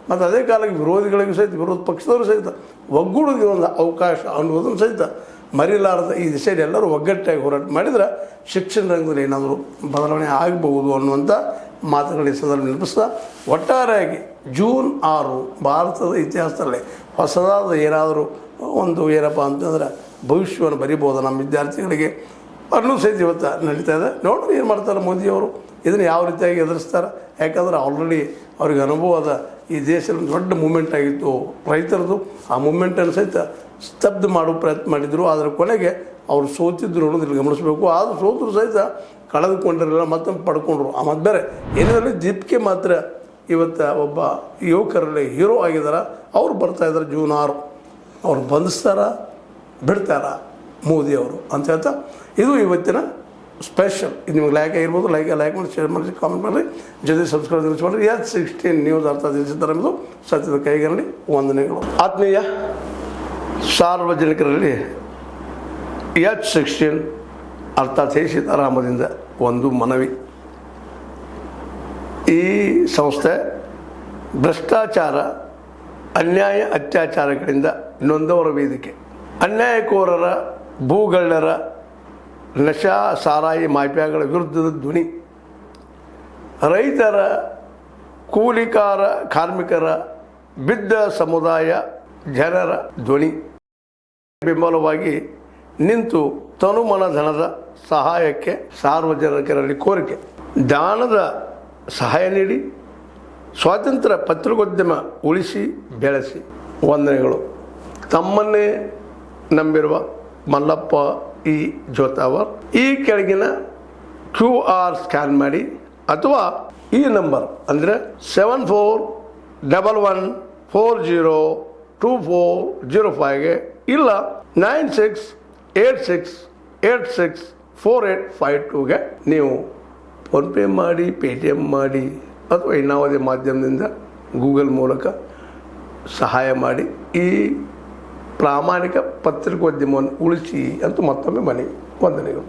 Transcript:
ಮತ್ತು ಅದೇ ಕಾಲಕ್ಕೆ ವಿರೋಧಿಗಳಿಗೂ ಸಹಿತ ವಿರೋಧ ಪಕ್ಷದವರು ಸಹಿತ ಒಗ್ಗೂಡಿಗೆ ಒಂದು ಅವಕಾಶ ಅನ್ನೋದನ್ನು ಸಹಿತ ಮರಿಲಾರದ ಈ ದಿಶೆಯಲ್ಲಿ ಎಲ್ಲರೂ ಒಗ್ಗಟ್ಟಾಗಿ ಹೋರಾಟ ಮಾಡಿದ್ರೆ ಶಿಕ್ಷಣ ರಂಗದಲ್ಲಿ ಏನಾದರೂ ಬದಲಾವಣೆ ಆಗಬಹುದು ಅನ್ನುವಂಥ ಮಾತುಗಳ ಈ ಸಂದರ್ಭ ನೆನಪಿಸ್ತಾ ಒಟ್ಟಾರೆಯಾಗಿ ಜೂನ್ 6 ಭಾರತದ ಇತಿಹಾಸದಲ್ಲಿ ಹೊಸದಾದ ಏನಾದರೂ ಒಂದು ಏನಪ್ಪ ಅಂತಂದ್ರೆ ಭವಿಷ್ಯವನ್ನು ಬರಿಬೋದು ನಮ್ಮ ವಿದ್ಯಾರ್ಥಿಗಳಿಗೆ ಅನ್ನೂ ಸಹಿತ ಇವತ್ತು ನಡೀತಾ ಇದೆ. ನೋಡೋಣ ಏನು ಮಾಡ್ತಾರೆ ಮೋದಿಯವರು, ಇದನ್ನು ಯಾವ ರೀತಿಯಾಗಿ ಎದುರಿಸ್ತಾರೆ. ಯಾಕಂದ್ರೆ ಆಲ್ರೆಡಿ ಅವ್ರಿಗೆ ಅನುಭವದ ಈ ದೇಶದಲ್ಲಿ ದೊಡ್ಡ ಮೂಮೆಂಟ್ ಆಗಿತ್ತು ರೈತರದು. ಆ ಮೂಮೆಂಟನ್ನು ಸಹಿತ ಸ್ತಬ್ಧ ಮಾಡೋ ಪ್ರಯತ್ನ ಮಾಡಿದರು. ಅದರ ಕೊನೆಗೆ ಅವರು ಸೋತಿದ್ರು ಅನ್ನೋದು ಗಮನಿಸಬೇಕು. ಆದರೂ ಸೋತರು ಸಹಿತ ಕಳೆದುಕೊಂಡಿರಲಿಲ್ಲ, ಮತ್ತೊಮ್ಮೆ ಪಡ್ಕೊಂಡ್ರು. ಆ ಮತ್ತು ಬೇರೆ ಏನಿದ್ರೆ ದೀಪಿಕೆ ಮಾತ್ರ ಇವತ್ತು ಒಬ್ಬ ಯುವಕರಲ್ಲಿ ಹೀರೋ ಆಗಿದ್ದಾರೆ. ಅವ್ರು ಬರ್ತಾಯಿದ್ದಾರೆ ಜೂನ್ 6. ಅವ್ರು ಬಂಧಿಸ್ತಾರ ಬಿಡ್ತಾರ ಮೋದಿಯವರು ಅಂತ ಹೇಳ್ತಾ ಇದು ಇವತ್ತಿನ ಸ್ಪೆಷಲ್. ಇದು ನಿಮಗೆ ಲೈಕ್ ಆಗಿರ್ಬೋದು, ಲೈಕ್ ಮಾಡಿ, ಶೇರ್ ಮಾಡಿ, ಕಾಮೆಂಟ್ ಮಾಡಿರಿ, ಜೊತೆ ಸಬ್ಸ್ಕ್ರೈಬ್ ಮಾಡಿರಿ. H16 ನ್ಯೂಸ್ ಅರ್ಥ ತಿಳಿಸಿದ್ದಾರೆ ಎಂಬುದು ಸತ್ಯದ ಕೈಗನ್ನಡಿ. ವಂದನೆಗಳು. ಆತ್ಮೀಯ ಸಾರ್ವಜನಿಕರಲ್ಲಿ H16 ಅರ್ಥಾತ್ ಸೀತಾರಾಮದಿಂದ ಒಂದು ಮನವಿ. ಈ ಸಂಸ್ಥೆ ಭ್ರಷ್ಟಾಚಾರ, ಅನ್ಯಾಯ, ಅತ್ಯಾಚಾರಗಳಿಂದ ನೊಂದವರ ವೇದಿಕೆ. ಅನ್ಯಾಯಕೋರರ, ಭೂಗಳ್ಳರ, ನಶಾ ಸಾರಾಯಿ ಮಾಫಿಯಾಗಳ ವಿರುದ್ಧದ ಧ್ವನಿ. ರೈತರ, ಕೂಲಿಕಾರ, ಕಾರ್ಮಿಕರ, ಬಿದ್ದ ಸಮುದಾಯ ಜನರ ಧ್ವನಿ. ಬೆಂಬಲವಾಗಿ ನಿಂತು ತನುಮನ ಧನದ ಸಹಾಯಕ್ಕೆ ಸಾರ್ವಜನಿಕರಲ್ಲಿ ಕೋರಿಕೆ. ದಾನದ ಸಹಾಯ ನೀಡಿ ಸ್ವಾತಂತ್ರ್ಯ ಪತ್ರಿಕೋದ್ಯಮ ಉಳಿಸಿ ಬೆಳೆಸಿ. ವಂದನೆಗಳು. ತಮ್ಮನ್ನೇ ನಂಬಿರುವ ಮಲ್ಲಪ್ಪ ಇ ಜೋತಾವರ್. ಈ ಕೆಳಗಿನ QR ಸ್ಕ್ಯಾನ್ ಮಾಡಿ ಅಥವಾ ಈ ನಂಬರ್ ಅಂದರೆ 7411402405ಗೆ ಇಲ್ಲ 9686864852ಗೆ ನೀವು ಫೋನ್ಪೇ ಮಾಡಿ, Paytm ಮಾಡಿ ಅಥವಾ ಇನ್ನಾವುದೇ ಮಾಧ್ಯಮದಿಂದ ಗೂಗಲ್ ಮೂಲಕ ಸಹಾಯ ಮಾಡಿ ಈ ಪ್ರಾಮಾಣಿಕ ಪತ್ರಿಕೋದ್ಯಮವನ್ನು ಉಳಿಸಿ ಅಂತ ಮತ್ತೊಮ್ಮೆ ಮನವಿ. ವಂದನೆಗಳು.